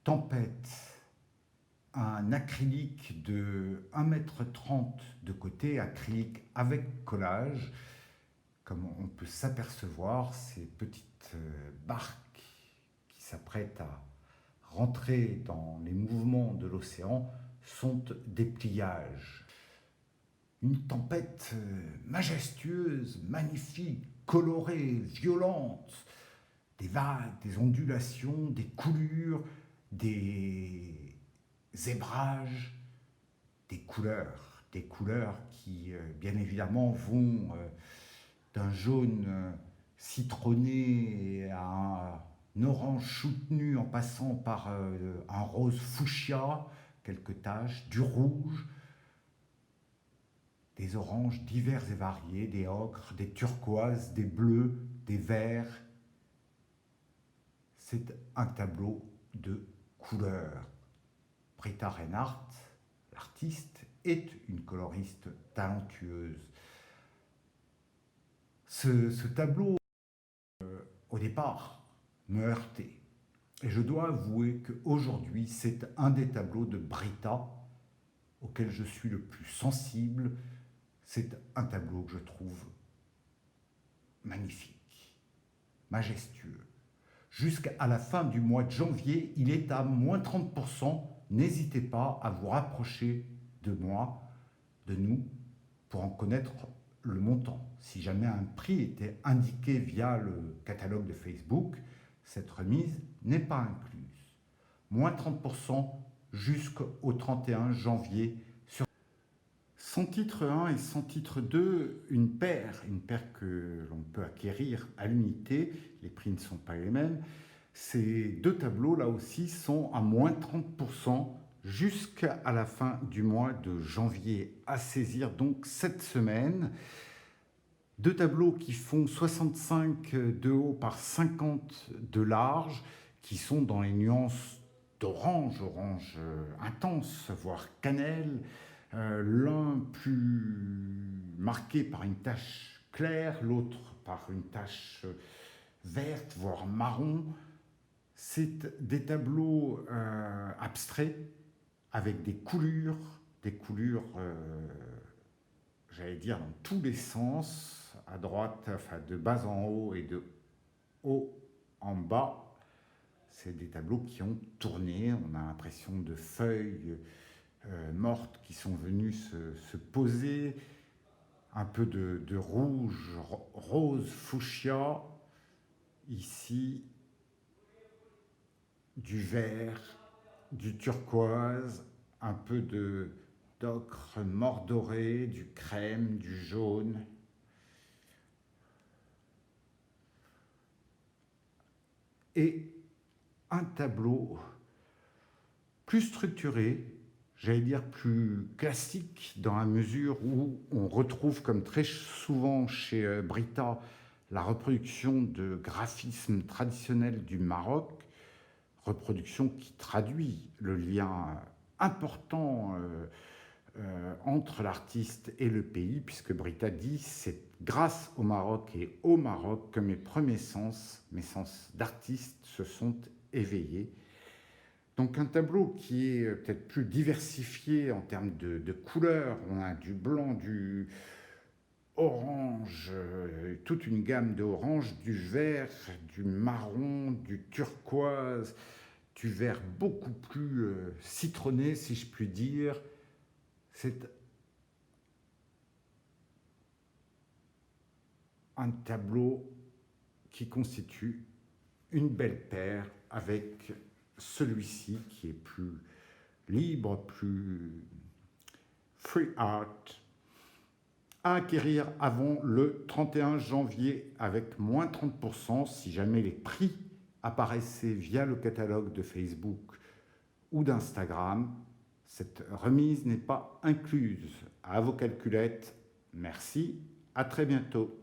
Tempête, un acrylique de 1,30 m de côté, acrylique avec collage. Comme on peut s'apercevoir, ces petites barques qui s'apprêtent à rentrer dans les mouvements de l'océan sont des pliages. Une tempête majestueuse, magnifique, colorée, violente, des vagues, des ondulations, des coulures, des zébrages, des couleurs qui bien évidemment vont d'un jaune citronné à un orange soutenu en passant par un rose fuchsia, quelques taches, du rouge, des oranges divers et variés, des ocres, des turquoises, des bleus, des verts. C'est un tableau de couleurs. Britta Reinhardt, l'artiste, est une coloriste talentueuse. Ce tableau, au départ, me heurtait. Et je dois avouer qu'aujourd'hui, c'est un des tableaux de Britta auquel je suis le plus sensible. C'est un tableau que je trouve magnifique, majestueux. Jusqu'à la fin du mois de janvier, il est à moins 30%. N'hésitez pas à vous rapprocher de moi, de nous, pour en connaître le montant. Si jamais un prix était indiqué via le catalogue de Facebook, cette remise n'est pas incluse. Moins 30% jusqu'au 31 janvier. Son titre 1 et son titre 2, une paire que l'on peut acquérir à l'unité, les prix ne sont pas les mêmes. Ces deux tableaux là aussi sont à moins 30% jusqu'à la fin du mois de janvier, à saisir donc cette semaine. Deux tableaux qui font 65 de haut par 50 de large, qui sont dans les nuances d'orange, orange intense, voire cannelle. L'un plus marqué par une tache claire, l'autre par une tache verte, voire marron. C'est des tableaux abstraits avec des coulures, j'allais dire dans tous les sens, à droite, enfin de bas en haut et de haut en bas. C'est des tableaux qui ont tourné, on a l'impression de feuilles mortes qui sont venues se poser, un peu de rouge, rose, fuchsia, ici, du vert, du turquoise, un peu d'ocre mordoré, du crème, du jaune. Et un tableau plus structuré, j'allais dire plus classique, dans la mesure où on retrouve, comme très souvent chez Britta, la reproduction de graphisme traditionnel du Maroc, reproduction qui traduit le lien important entre l'artiste et le pays, puisque Britta dit « c'est grâce au Maroc et au Maroc que mes premiers sens, mes sens d'artiste, se sont éveillés ». Donc un tableau qui est peut-être plus diversifié en termes de couleurs. On a du blanc, du orange, toute une gamme d'orange, du vert, du marron, du turquoise, du vert beaucoup plus citronné, si je puis dire. C'est un tableau qui constitue une belle paire avec celui-ci qui est plus libre, plus free art, à acquérir avant le 31 janvier avec moins 30% si jamais les prix apparaissaient via le catalogue de Facebook ou d'Instagram. Cette remise n'est pas incluse. À vos calculettes, merci, à très bientôt.